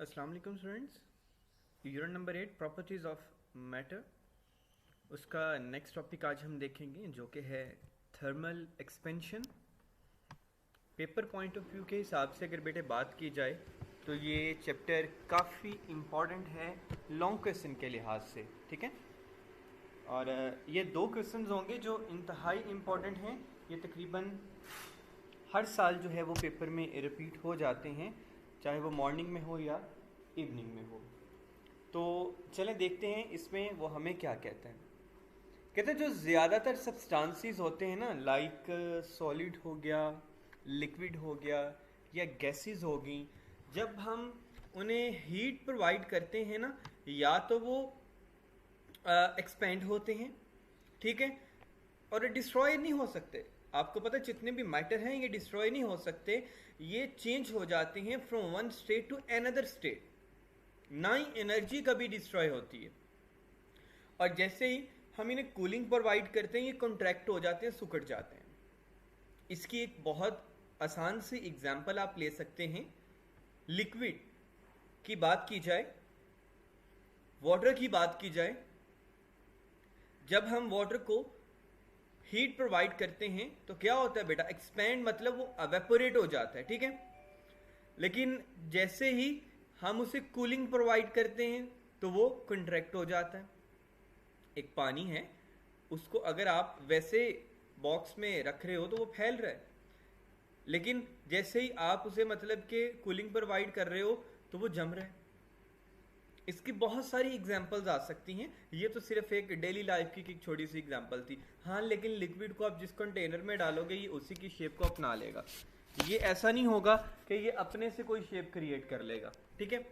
अस्सलाम वालेकुम students. Unit number 8 properties of matter, उसका नेक्स्ट टॉपिक आज हम देखेंगे जो कि है thermal expansion. Paper point of view के हिसाब से अगर बेटे बात की जाए तो ये चैप्टर काफ़ी इम्पॉर्टेंट है लॉन्ग क्वेश्चन के लिहाज से, ठीक है। और ये दो क्वेश्चन होंगे जो इंतहाई इम्पॉर्टेंट हैं। ये तकरीबन हर साल जो है वो पेपर में रिपीट हो जाते हैं, चाहे वो मॉर्निंग में हो या इवनिंग में हो। तो चलें देखते हैं इसमें वो हमें क्या कहते हैं। कहते हैं जो ज़्यादातर सब्सटेंसेस होते हैं ना, लाइक सॉलिड हो गया, लिक्विड हो गया या गैसेस हो गई, जब हम उन्हें हीट प्रोवाइड करते हैं ना, या तो वो एक्सपेंड होते हैं, ठीक है, और डिस्ट्रॉय नहीं हो सकते। आपको पता है जितने भी मैटर हैं ये डिस्ट्रॉय नहीं हो सकते, ये चेंज हो जाते हैं from one state to another state. ना ही एनर्जी कभी डिस्ट्रॉय होती है। और जैसे ही हम इन्हें कूलिंग प्रोवाइड करते हैं ये कॉन्ट्रैक्ट हो जाते हैं, सुकड़ जाते हैं। इसकी एक बहुत आसान सी एग्जांपल आप ले सकते हैं। लिक्विड की बात की जाए, वाटर की बात की जाए, जब हम वाटर को हीट प्रोवाइड करते हैं तो क्या होता है बेटा, एक्सपेंड मतलब वो एवेपोरेट हो जाता है, ठीक है। लेकिन जैसे ही हम उसे कूलिंग प्रोवाइड करते हैं तो वो कंट्रैक्ट हो जाता है। एक पानी है, उसको अगर आप वैसे बॉक्स में रख रहे हो तो वो फैल रहा है, लेकिन जैसे ही आप उसे मतलब कि कूलिंग प्रोवाइड कर रहे हो तो वो जम रहा है। इसकी बहुत सारी एग्जांपल्स आ सकती हैं, ये तो सिर्फ एक डेली लाइफ की एक छोटी सी एग्जांपल थी। हाँ, लेकिन लिक्विड को आप जिस कंटेनर में डालोगे ये उसी की शेप को अपना लेगा। ये ऐसा नहीं होगा कि ये अपने से कोई शेप क्रिएट कर लेगा, ठीक है।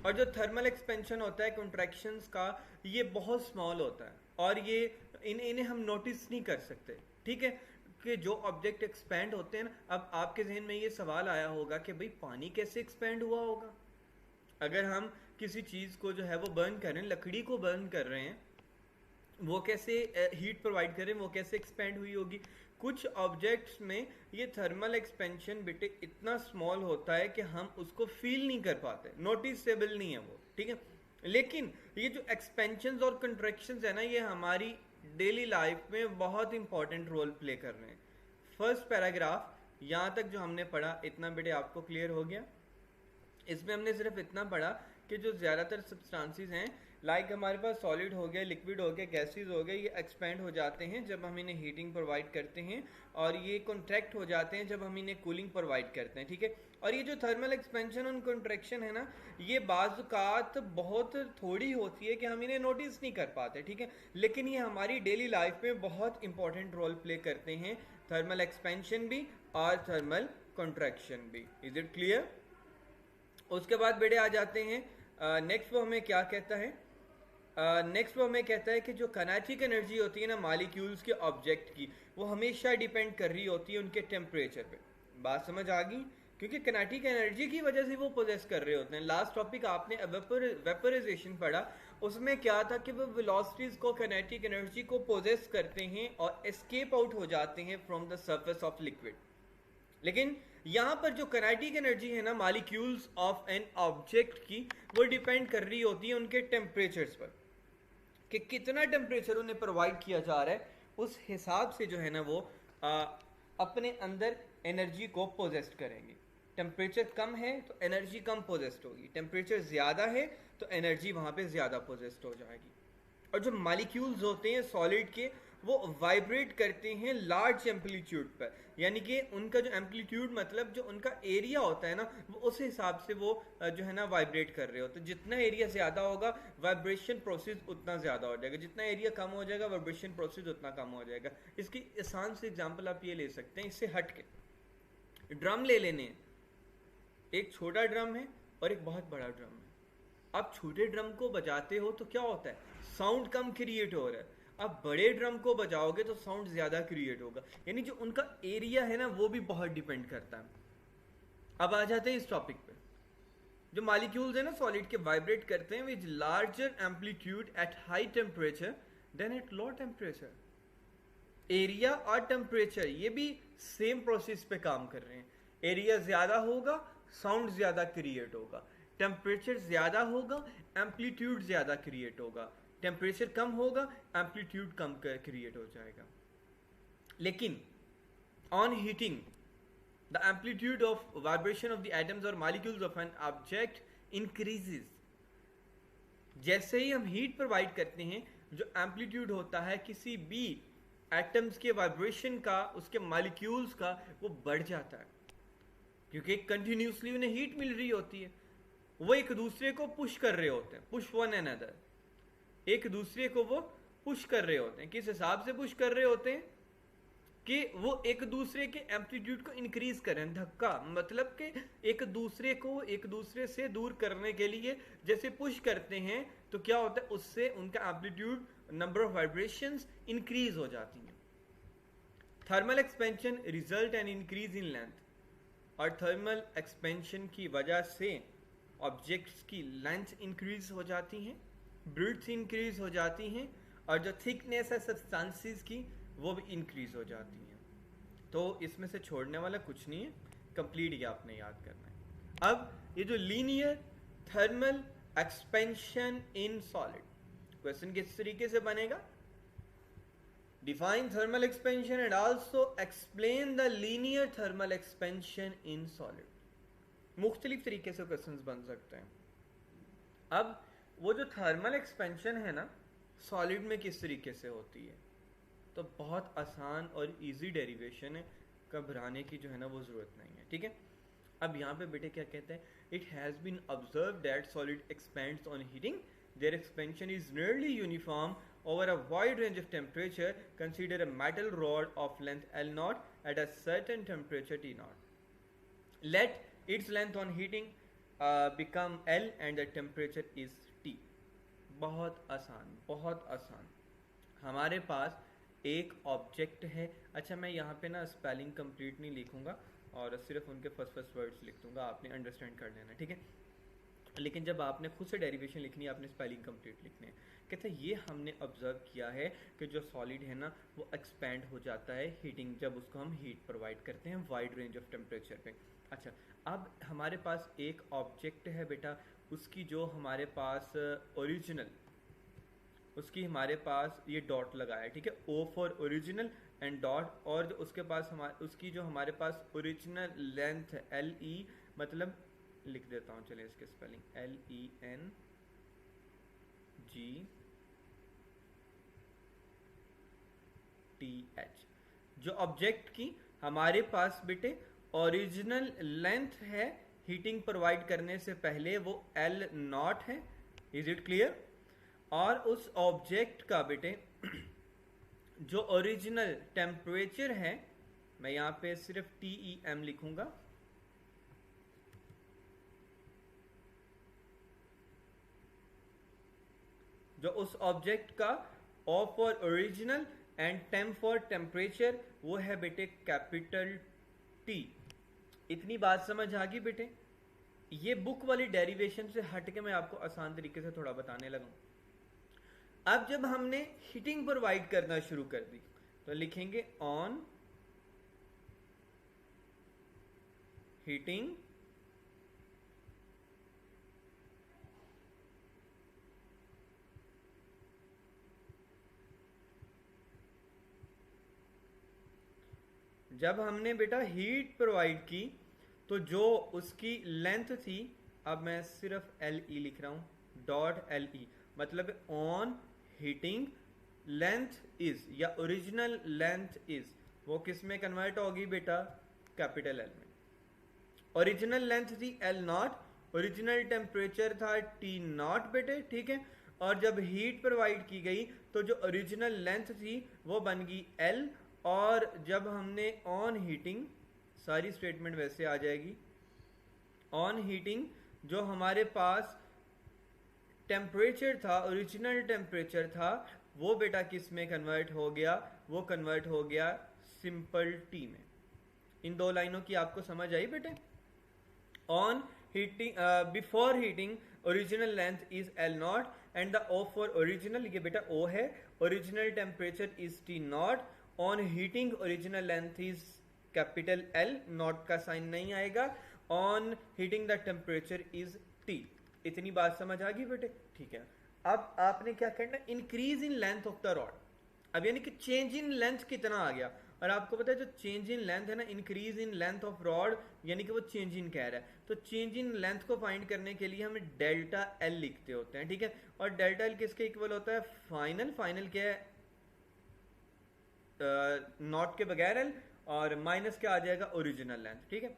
और जो थर्मल एक्सपेंशन होता है कॉन्ट्रैक्शंस का, ये बहुत स्मॉल होता है और ये इन्हें हम नोटिस नहीं कर सकते, ठीक है। कि जो ऑब्जेक्ट एक्सपेंड होते हैं ना, अब आपके जहन में ये सवाल आया होगा कि भाई पानी कैसे एक्सपेंड हुआ होगा। अगर हम किसी चीज़ को जो है वो बर्न कर रहे हैं, लकड़ी को बर्न कर रहे हैं, वो कैसे हीट प्रोवाइड करें, वो कैसे एक्सपेंड हुई होगी। कुछ ऑब्जेक्ट्स में ये थर्मल एक्सपेंशन बेटे इतना स्मॉल होता है कि हम उसको फील नहीं कर पाते, नोटिसेबल नहीं है वो, ठीक है। लेकिन ये जो एक्सपेंशंस और कंट्रैक्शंस है ना, ये हमारी डेली लाइफ में बहुत इंपॉर्टेंट रोल प्ले कर रहे हैं। फर्स्ट पैराग्राफ यहाँ तक जो हमने पढ़ा, इतना बेटे आपको क्लियर हो गया। इसमें हमने सिर्फ इतना पढ़ा कि जो ज़्यादातर सब्सटेंसेस हैं, लाइक हमारे पास सॉलिड हो गया, लिक्विड हो गया, गैसेस हो गए, ये एक्सपेंड हो जाते हैं जब हम इन्हें हीटिंग प्रोवाइड करते हैं, और ये कॉन्ट्रैक्ट हो जाते हैं जब हम इन्हें कूलिंग प्रोवाइड करते हैं, ठीक है। और ये जो थर्मल एक्सपेंशन और कॉन्ट्रैक्शन है ना, ये बाज़ बहुत थोड़ी होती है कि हम इन्हें नोटिस नहीं कर पाते, ठीक है। लेकिन ये हमारी डेली लाइफ में बहुत इंपॉर्टेंट रोल प्ले करते हैं, थर्मल एक्सपेंशन भी और थर्मल कॉन्ट्रैक्शन भी। Is it clear? उसके बाद बेटे आ जाते हैं नेक्स्ट, वो हमें क्या कहता है। नेक्स्ट वो हमें कहता है कि जो काइनेटिक एनर्जी होती है ना मॉलिक्यूल्स के ऑब्जेक्ट की, वो हमेशा डिपेंड कर रही होती है उनके टेम्परेचर पे। बात समझ आ गई? क्योंकि काइनेटिक एनर्जी की वजह से वो पोजेस कर रहे होते हैं। लास्ट टॉपिक आपने वेपोराइजेशन पढ़ा, उसमें क्या था कि वो वेलोसिटीज को, काइनेटिक एनर्जी को पोजेस करते हैं और एस्केप आउट हो जाते हैं from the surface of liquid. लेकिन यहां पर जो काइनेटिक एनर्जी है ना मॉलिक्यूल्स ऑफ एन ऑब्जेक्ट की, वो डिपेंड कर रही होती है उनके टेम्परेचर्स पर, कि कितना टेम्परेचर उन्हें प्रोवाइड किया जा रहा है, उस हिसाब से जो है ना वो अपने अंदर एनर्जी को पोजेस्ट करेंगे। टेम्परेचर कम है तो एनर्जी कम पोजेस्ट होगी, टेम्परेचर ज़्यादा है तो एनर्जी वहाँ पे ज़्यादा पोजेस्ट हो जाएगी। और जो मॉलिक्यूल्स होते हैं सॉलिड के, वो वाइब्रेट करते हैं लार्ज एम्पलीट्यूड पर, यानी कि उनका जो एम्पलीट्यूड मतलब जो उनका एरिया होता है ना, वो उस हिसाब से वो जो है ना वाइब्रेट कर रहे होते हैं। जितना एरिया ज़्यादा होगा वाइब्रेशन प्रोसेस उतना ज़्यादा हो जाएगा, जितना एरिया कम हो जाएगा वाइब्रेशन प्रोसेस उतना कम हो जाएगा। इसकी आसान से एग्जाम्पल आप ये ले सकते हैं, इससे हट के ड्रम ले लेने हैं। एक छोटा ड्रम है और एक बहुत बड़ा ड्रम है। आप छोटे ड्रम को बजाते हो तो क्या होता है, साउंड कम क्रिएट हो रहा है। अब बड़े ड्रम को बजाओगे तो साउंड ज्यादा क्रिएट होगा, यानी जो उनका एरिया है ना वो भी बहुत डिपेंड करता है। अब आ जाते हैं इस टॉपिक पे। जो मॉलिक्यूल्स है ना सॉलिड के, वाइब्रेट करते हैं with larger amplitude at high temperature than at low temperature. Area और टेम्परेचर ये भी सेम प्रोसेस पे काम कर रहे हैं। एरिया ज्यादा होगा, साउंड ज़्यादा क्रिएट होगा, टेम्परेचर ज़्यादा होगा, एम्पलीट्यूड ज़्यादा क्रिएट होगा, टेम्परेचर कम होगा, एम्पलीट्यूड कम क्रिएट हो जाएगा। लेकिन on heating the amplitude of vibration of the atoms और molecules of an object increases. जैसे ही हम हीट प्रोवाइड करते हैं, जो एम्पलीट्यूड होता है किसी भी एटम्स के वाइब्रेशन का, उसके मॉलिक्यूल्स का, वो बढ़ जाता है, क्योंकि कंटिन्यूसली उन्हें हीट मिल रही होती है। वो एक दूसरे को पुश कर रहे होते हैं, पुश वन अनदर, एक दूसरे को वो पुश कर रहे होते हैं। किस हिसाब से पुश कर रहे होते हैं कि वो एक दूसरे के एम्पलीट्यूड को इंक्रीज करें, धक्का, मतलब कि एक दूसरे को एक दूसरे से दूर करने के लिए जैसे पुश करते हैं, तो क्या होता है, उससे उनका amplitude, number of vibrations increase हो जाती हैं। Thermal expansion result and increase in length, और थर्मल एक्सपेंशन की वजह से ऑब्जेक्ट्स की लेंथ इंक्रीज हो जाती हैं, ब्रीड्थ इंक्रीज हो जाती हैं, और जो थिकनेस है सब्सटेंसेस की वो भी इंक्रीज हो जाती हैं। तो इसमें से छोड़ने वाला कुछ नहीं है, कंप्लीट ये आपने याद करना है। अब ये जो linear thermal expansion in solid, question किस तरीके से बनेगा, define thermal expansion and also explain the linear thermal expansion in solid. मुख्तलिफ तरीके से क्वेश्चंस बन सकते हैं। अब वो जो थर्मल एक्सपेंशन है ना सॉलिड में, किस तरीके से होती है, तो बहुत आसान और इजी डेरिवेशन है, घबराने की जो है ना वो ज़रूरत नहीं है, ठीक है। अब यहाँ पे बेटे क्या कहते हैं, it has been observe that solid expands on heating, their expansion is nearly uniform over a wide range of temperature. Consider a metal rod of length L0 at a certain temperature T0. Let its length on heating become L and the temperature is T. बहुत आसान, बहुत आसान। हमारे पास एक object है। अच्छा, मैं यहाँ पे ना स्पेलिंग कंप्लीट नहीं लिखूंगा और सिर्फ उनके फर्स्ट वर्ड्स लिख दूंगा, आपने अंडरस्टैंड कर लेना, ठीक है। लेकिन जब आपने खुद से डेरिवेशन लिखनी है, आपने स्पेलिंग कंप्लीट लिखनी है। कहते हैं ये हमने ऑब्जर्व किया है कि जो सॉलिड है ना वो एक्सपैंड हो जाता है हीटिंग, जब उसको हम हीट प्रोवाइड करते हैं वाइड रेंज ऑफ टेम्परेचर पे। अच्छा, अब हमारे पास एक ऑब्जेक्ट है बेटा, उसकी जो हमारे पास ओरिजिनल, उसकी हमारे पास ये डॉट लगा है, ठीक है, O for original and dot, और जो उसके पास उसकी जो हमारे पास ओरिजिनल लेंथ LE, मतलब लिख देता हूँ, चलिए इसके स्पेलिंग LENGTH। जो ऑब्जेक्ट की हमारे पास बेटे ओरिजिनल लेंथ है हीटिंग प्रोवाइड करने से पहले, वो L0 है, इज इट क्लियर। और उस ऑब्जेक्ट का बेटे जो ओरिजिनल टेम्परेचर है, मैं यहाँ पे सिर्फ TEM लिखूंगा, जो उस ऑब्जेक्ट का O for original and time for temperature, वो है बेटे कैपिटल T। इतनी बात समझ आ गई बेटे। ये बुक वाली डेरिवेशन से हट के मैं आपको आसान तरीके से थोड़ा बताने लगा। अब जब हमने हीटिंग प्रोवाइड करना शुरू कर दी, तो लिखेंगे ऑन हीटिंग जब हमने बेटा हीट प्रोवाइड की, तो जो उसकी लेंथ थी, अब मैं सिर्फ LE लिख रहा हूं, डॉट LE, मतलब ऑन हीटिंग लेंथ इज, या ओरिजिनल लेंथ इज, वो किस में कन्वर्ट होगी बेटा, कैपिटल L में। ओरिजिनल लेंथ थी L0, ओरिजिनल टेम्परेचर था T0 बेटे, ठीक है। और जब हीट प्रोवाइड की गई, तो जो ओरिजिनल लेंथ थी वो बन गई L, और जब हमने ऑन हीटिंग, सारी स्टेटमेंट वैसे आ जाएगी, ऑन हीटिंग जो हमारे पास टेम्परेचर था, ओरिजिनल टेम्परेचर था, वो बेटा किस में कन्वर्ट हो गया, वो कन्वर्ट हो गया सिंपल T में। इन दो लाइनों की आपको समझ आई बेटे। On heating, before heating original length is L0 and the O for original, ये बेटा O है, original temperature is T0, on heating original length is capital L, not का साइन नहीं आएगा, on heating the temperature is T। इतनी बात समझ आ गई बेटे? ठीक है। अब आपने क्या करना, increase in length of the rod. अब यानी कि चेंज इन लेंथ कितना आ गया, और आपको पता है जो चेंज इन लेंथ है ना, increase in length of rod, यानी कि वो चेंज इन कह रहा है। तो चेंज इन लेंथ को फाइंड करने के लिए हम डेल्टा एल लिखते होते हैं, ठीक है। और डेल्टा एल किसके इक्वल होता है, फाइनल। फाइनल क्या है, नॉट के बगैर एल, और माइनस क्या आ जाएगा, ओरिजिनल लेंथ, ठीक है।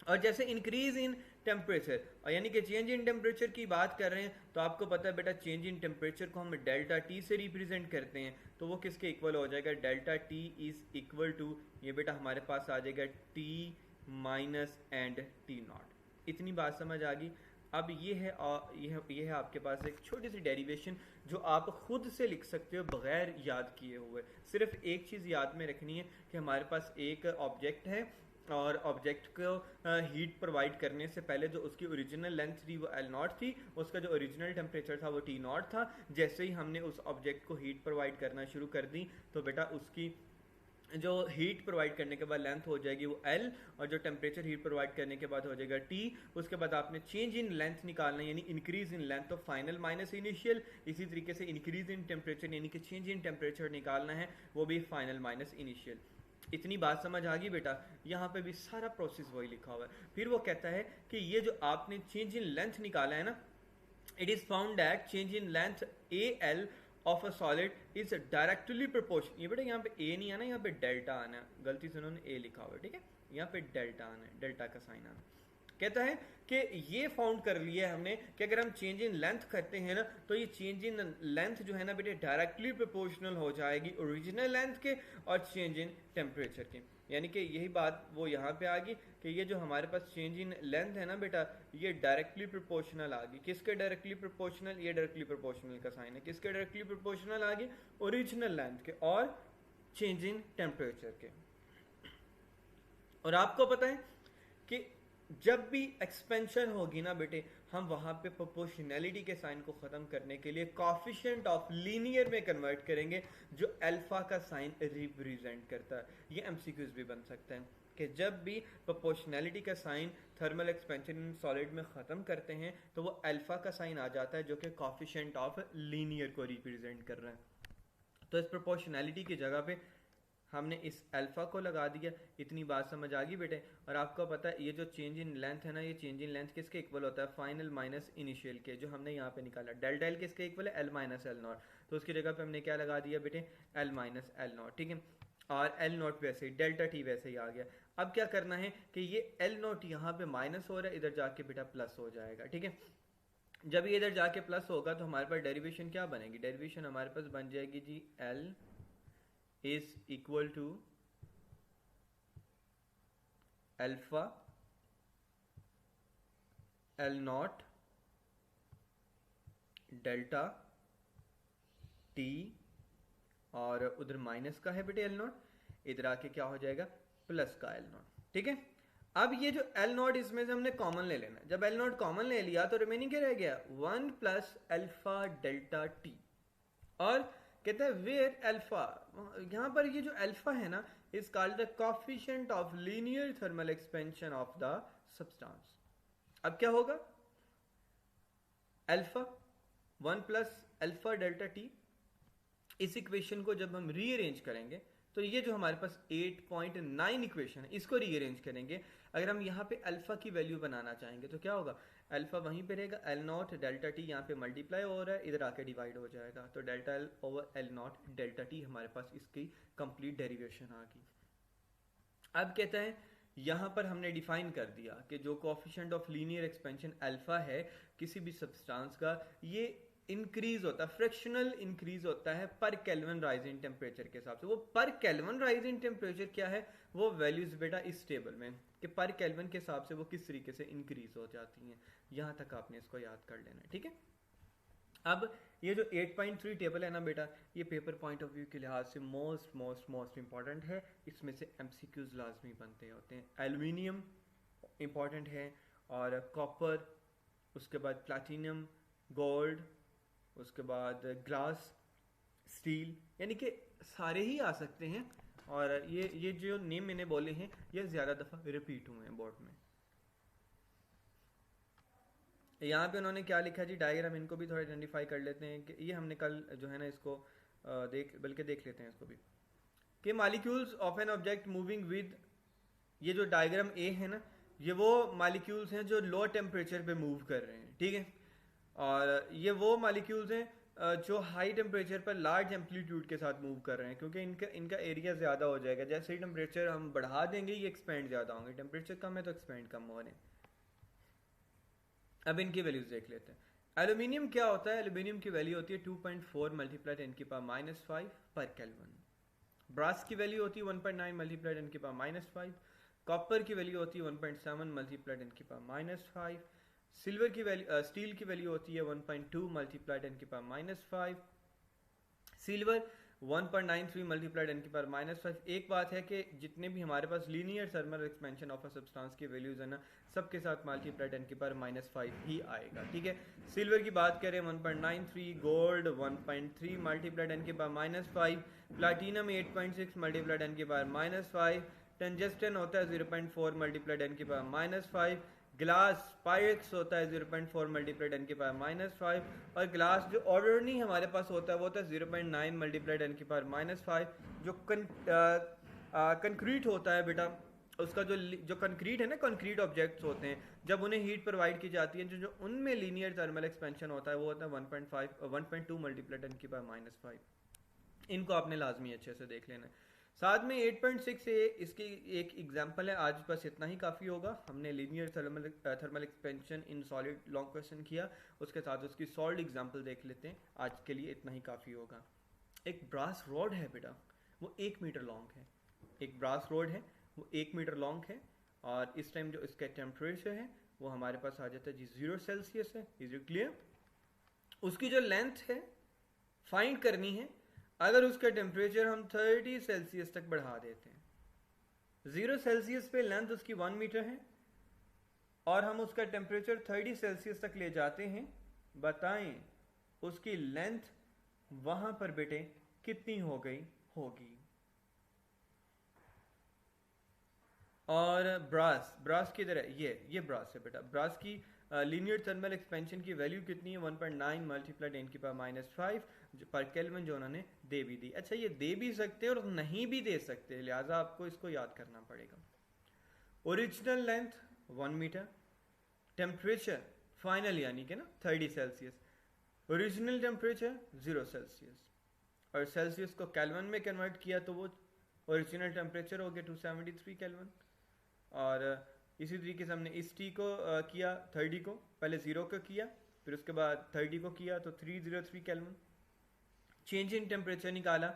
और जैसे इंक्रीज इन टेम्परेचर, और यानी कि चेंज इन टेम्परेचर की बात कर रहे हैं, तो आपको पता है बेटा चेंज इन टेम्परेचर को हम डेल्टा टी से रिप्रेजेंट करते हैं, तो वो किसके इक्वल हो जाएगा, delta T is equal to, ये बेटा हमारे पास आ जाएगा T minus and T naught. इतनी बात समझ आ गई। अब ये है आपके पास एक छोटी सी डेरिवेशन जो आप खुद से लिख सकते हो बगैर याद किए हुए। सिर्फ एक चीज़ याद में रखनी है कि हमारे पास एक ऑब्जेक्ट है, और ऑब्जेक्ट को हीट प्रोवाइड करने से पहले जो उसकी ओरिजिनल लेंथ थी वो एल नॉट थी, उसका जो ओरिजिनल टेम्परेचर था वो टी नॉट था। जैसे ही हमने उस ऑब्जेक्ट को हीट प्रोवाइड करना शुरू कर दी, तो बेटा उसकी जो हीट प्रोवाइड करने के बाद लेंथ हो जाएगी वो एल, और जो टेम्परेचर हीट प्रोवाइड करने के बाद हो जाएगा टी। उसके बाद आपने चेंज इन लेंथ निकालना है, यानी इंक्रीज इन लेंथ, तो फाइनल माइनस इनिशियल। इसी तरीके से इंक्रीज इन टेम्परेचर यानी कि चेंज इन टेम्परेचर निकालना है, वो भी फाइनल माइनस इनिशियल। इतनी बात समझ आ गई बेटा? यहाँ पे भी सारा प्रोसेस वही लिखा हुआ है। फिर वो कहता है कि ये जो आपने चेंज इन लेंथ निकाला है ना, it is found that change in length A L of a solid is directly proportional. ये बेटा यहाँ पे ए नहीं आना, यहाँ पे डेल्टा आना है, गलती से उन्होंने ए लिखा हुआ है, ठीक है। यहाँ पे डेल्टा आना है, डेल्टा का साइन आना है। कहता है कि ये फाउंड कर लिया है हमने कि अगर हम चेंज इन लेंथ करते हैं ना, तो ये चेंज इन लेंथ जो है ना बेटे डायरेक्टली प्रोपोर्शनल हो जाएगी ओरिजिनल लेंथ के और चेंज इन टेम्परेचर के। यानी कि यही बात वो यहाँ पे आ गई कि ये जो हमारे पास चेंज इन लेंथ है ना बेटा, ये डायरेक्टली प्रोपोर्शनल आ गई। किसके डायरेक्टली प्रोपोर्शनल, ये डायरेक्टली प्रोपोर्शनल का साइन है। किसके डायरेक्टली प्रोपोर्शनल आ गई, ओरिजिनल लेंथ के और चेंज इन टेम्परेचर के। और आपको पता है कि जब भी एक्सपेंशन होगी ना बेटे, हम वहां पे प्रोपोर्शनैलिटी के साइन को खत्म करने के लिए कॉफिशिएंट ऑफ लीनियर में कन्वर्ट करेंगे, जो अल्फा का साइन रिप्रेजेंट करता है। ये एमसीक्यूज भी बन सकते हैं कि जब भी प्रोपोर्शनैलिटी का sign thermal expansion in solid में ख़त्म करते हैं, तो वो अल्फा का साइन आ जाता है जो कि कॉफिशिएंट ऑफ लीनियर को रिप्रेजेंट कर रहा है। तो इस प्रोपोर्शनैलिटी की जगह पे हमने इस अल्फा को लगा दिया। इतनी बात समझ आ गई बेटे? और आपको पता है ये जो चेंज इन लेंथ है ना, ये चेंज इन लेंथ किसके इक्वल होता है, फाइनल माइनस इनिशियल के, जो हमने यहाँ पे निकाला। डेल्टा एल किसके इक्वल है, एल माइनस एल नॉट, तो उसकी जगह पे हमने क्या लगा दिया बेटे, एल माइनस एल नॉट, ठीक है। और एल नॉट वैसे ही, डेल्टा टी वैसे ही आ गया। अब क्या करना है कि ये एल नॉट यहाँ पे माइनस हो रहा है, इधर जाके बेटा प्लस हो जाएगा, ठीक है। जब ये इधर जाके प्लस होगा तो हमारे पास डेरिवेशन क्या बनेगी, डेरिवेशन हमारे पास बन जाएगी जी L is equal to alpha L naught delta T, और उधर माइनस का है बेटे एल नॉट, इधर आके क्या हो जाएगा, प्लस का एल नॉट, ठीक है। अब ये जो एल नॉट इसमें से हमने कॉमन ले लेना। जब एल नॉट कॉमन ले लिया तो रिमेनिंग क्या रह गया, 1 प्लस अल्फा डेल्टा टी। और कहते हैं वेयर अल्फा, यहां पर ये जो अल्फा है ना, is called the coefficient of linear thermal expansion of the substance. अब क्या होगा, alpha 1 plus alpha delta T, इस इक्वेशन को जब हम रीअरेंज करेंगे तो ये जो हमारे पास 8.9 इक्वेशन है, इसको रीअरेंज करेंगे। अगर हम यहाँ पे अल्फा की वैल्यू बनाना चाहेंगे तो क्या होगा, अल्फा वहीं पे रहेगा, एल नॉट डेल्टा टी यहाँ पे मल्टीप्लाई हो रहा है, इधर आके डिवाइड हो जाएगा, तो delta L over L naught delta T हमारे पास इसकी कंप्लीट डेरिवेशन आ गई। अब कहता है यहाँ पर हमने डिफाइन कर दिया कि जो coefficient of linear expansion alpha है किसी भी सब्सटेंस का, ये इंक्रीज होता है, फ्रैक्शनल इंक्रीज होता है पर केल्विन राइज इन टेम्परेचर के हिसाब से। वो पर केल्विन राइज इन टेम्परेचर क्या है, वो वैल्यूज बेटा इस टेबल में कि पर केल्विन के हिसाब से वो किस तरीके से इंक्रीज हो जाती हैं। यहाँ तक आपने इसको याद कर लेना है, ठीक है। अब ये जो 8.3 टेबल है ना बेटा, ये पेपर पॉइंट ऑफ व्यू के लिहाज से मोस्ट मोस्ट मोस्ट इंपॉर्टेंट है। इसमें से एमसीक्यूज लाजमी बनते होते हैं। एल्यूमिनियम इंपॉर्टेंट है, और कॉपर, उसके बाद प्लैटिनम, गोल्ड, उसके बाद ग्लास, स्टील, यानी कि सारे ही आ सकते हैं। और ये जो नेम मैंने बोले हैं ये ज़्यादा दफ़ा रिपीट हुए हैं बोर्ड में। यहाँ पे उन्होंने क्या लिखा जी, डायग्राम इनको भी थोड़ा आइडेंटिफाई कर लेते हैं कि ये हमने कल जो है ना इसको बल्कि देख लेते हैं इसको भी, कि molecules of an object moving with, ये जो डायग्राम ए है ना, ये वो मालिक्यूल्स हैं जो लो टेम्परेचर पे मूव कर रहे हैं, ठीक है। और ये वो मालिक्यूल्स हैं जो हाई टेम्परेचर पर लार्ज एम्पलीट्यूड के साथ मूव कर रहे हैं, क्योंकि इनका इनका एरिया ज़्यादा हो जाएगा। जैसे ही टेम्परेचर हम बढ़ा देंगे ये एक्सपेंड ज़्यादा होंगे, टेम्परेचर कम है तो एक्सपेंड कम हो रहे हैं। अब इनकी वैल्यूज देख लेते हैं। एल्यूमिनियम क्या होता है, एल्यूमिनियम की वैल्यू होती है 2.4 मल्टीप्लाई 10⁻⁵ पर केल्विन। ब्रास की वैल्यू होती है 1.9 मल्टीप्लाई 10⁻⁵। कॉपर की वैल्यू होती है 1.7 मल्टीप्लाई 10⁻⁵। सिल्वर की वैल्यू, स्टील की वैल्यू होती है 1.2 मल्टीप्लाई 10⁻⁵। Silver 1.93 multiply 10⁻⁵। एक बात है कि जितने भी हमारे पास linear thermal expansion of a substance की वैल्यूज है ना, सबके साथ मल्टीप्लाई 10⁻⁵ ही आएगा, ठीक है। सिल्वर की बात करें 1.93, गोल्ड 1.3 मल्टीप्लाई 10⁻⁵, प्लाटिनम 8.6 मल्टीप्लाई 10⁻⁵, टंजस्टन होता है 0.4 मल्टीप्लाई 10⁻⁵, ग्लास पायरेक्स होता है 0.4 मल्टीप्लाई 10⁻⁵, और ग्लास जो ऑर्डिनरी हमारे पास होता है वो होता है 0.9 मल्टीप्लाई 10⁻⁵। जो कंक्रीट होता है बेटा, उसका जो कंक्रीट है ना, कंक्रीट ऑब्जेक्ट्स होते हैं, जब उन्हें हीट प्रोवाइड की जाती है, जो उनमें लीनियर थर्मल एक्सपेंशन होता है वो होता है 1.2 मल्टीप्लाई 10⁻⁵। इनको आपने लाजमी अच्छे से देख लेना है। साथ में 8.6 से इसकी एक एग्जांपल है। आज बस इतना ही काफ़ी होगा। हमने linear thermal expansion in solid long question किया, उसके साथ उसकी सॉल्ड एग्जांपल देख लेते हैं। आज के लिए इतना ही काफ़ी होगा। एक ब्रास रॉड है बेटा, वो 1 मीटर लॉन्ग है। एक ब्रास रॉड है, वो 1 मीटर लॉन्ग है, और इस टाइम जो इसका टेम्परेचर है वो हमारे पास आ जाता है जी 0 सेल्सियस है। Is it clear? उसकी जो लेंथ है फाइंड करनी है। अगर उसका टेम्परेचर हम 30 सेल्सियस तक बढ़ा देते हैं, 0 सेल्सियस पे लेंथ उसकी 1 मीटर है, और हम उसका टेम्परेचर 30 सेल्सियस तक ले जाते हैं, बताएं उसकी लेंथ वहां पर बेटे कितनी हो गई होगी। और ब्रास की तरह ये ब्रास है बेटा। ब्रास की लीनियर थर्मल एक्सपेंशन की वैल्यू कितनी है 1.9 मल्टीप्लाई 10⁻⁵ पर केल्विन, जो उन्होंने दे भी दी। अच्छा, ये दे भी सकते हैं और नहीं भी दे सकते, लिहाजा आपको इसको याद करना पड़ेगा। Original length 1 metre, temperature final यानी कि ना 30 सेल्सियस, ओरिजिनल टेम्परेचर 0 सेल्सियस, और सेल्सियस को केल्विन में कन्वर्ट किया तो वो ओरिजिनल टेम्परेचर हो गया 273 केल्विन। और इसी तरीके से हमने इस टी को किया 30 को, पहले 0 को किया, फिर उसके बाद 30 को किया तो 303 केल्विन। चेंज इन टेम्परेचर निकाला,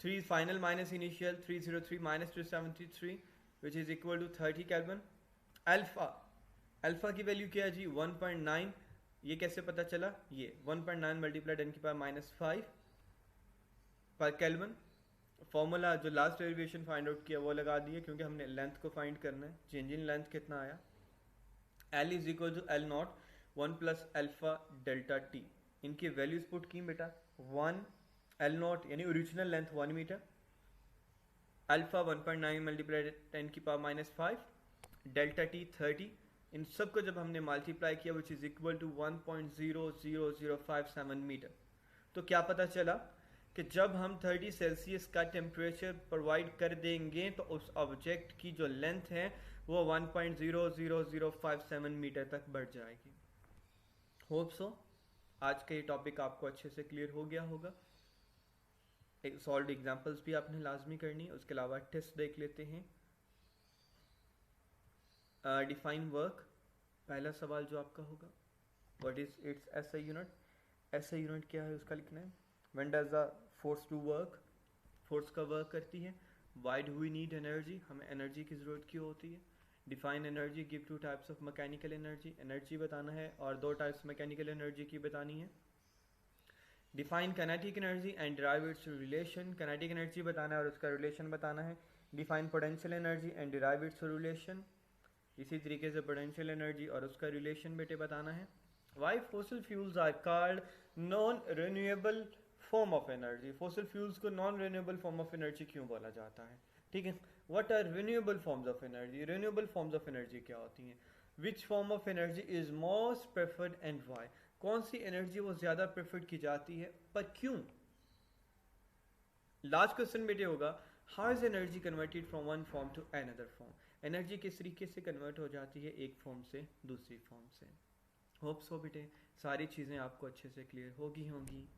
3 फाइनल माइनस इनिशियल, 303 माइनस 273 which is equal to 30 Kelvin. Alpha की वैल्यू क्या है जी 1.9। ये कैसे पता चला? ये 1.9 मल्टीप्लाई 10⁻⁵ पर केल्विन। फॉर्मूला जो लास्ट डेरिवेशन फाइंड आउट किया वो लगा दिए, क्योंकि हमने लेंथ को फाइंड करना है। चेंज इन लेंथ कितना आया? L is equal to L naught 1 plus alpha delta T. इनकी वैल्यूज पुट की बेटा, 1 L नॉट यानी original length 1 metre, alpha 1.9 multiply 10⁻⁵, delta T 30। इन सब को जब हमने मल्टीप्लाई किया which is equal to 1.00057 metre, तो क्या पता चला कि जब हम 30 सेल्सियस का टेम्परेचर प्रोवाइड कर देंगे तो उस ऑब्जेक्ट की जो लेंथ है वो 1.00057 मीटर तक बढ़ जाएगी। होप सो आज का ये टॉपिक आपको अच्छे से क्लियर हो गया होगा। एक सॉल्व एग्जांपल्स भी आपने लाजमी करनी है, उसके अलावा टेस्ट देख लेते हैं। डिफाइन वर्क, पहला सवाल जो आपका होगा, what is it's SI unit. SI unit क्या है उसका लिखना है। When does the force to work, force का वर्क करती है। Why do we need energy, हमें एनर्जी की ज़रूरत क्यों होती है। Define energy, give 2 types of mechanical energy, energy बताना है और 2 टाइप्स मैकेनिकल एनर्जी की बतानी है। Define kinetic energy and derive it's relation, kinetic energy बताना है और उसका रिलेशन बताना है। Define potential energy and derive it's relation, इसी तरीके से पोटेंशियल एनर्जी और उसका रिलेशन बेटे बताना है। Why fossil fuels are called non-renewable form of energy, fossil fuels को non renewable form of energy क्यों बोला जाता है, ठीक है। What are renewable forms of energy, renewable forms of energy क्या होती हैं। Which form of energy is most preferred and why, कौन सी एनर्जी वो ज्यादा प्रेफर्ड की जाती है, पर क्यों। लास्ट क्वेश्चन बेटे होगा, how is energy converted from one form to another form, energy किस तरीके से कन्वर्ट हो जाती है एक फॉर्म से दूसरी फॉर्म से। होप्स हो बेटे सारी चीज़ें आपको अच्छे से क्लियर होगी।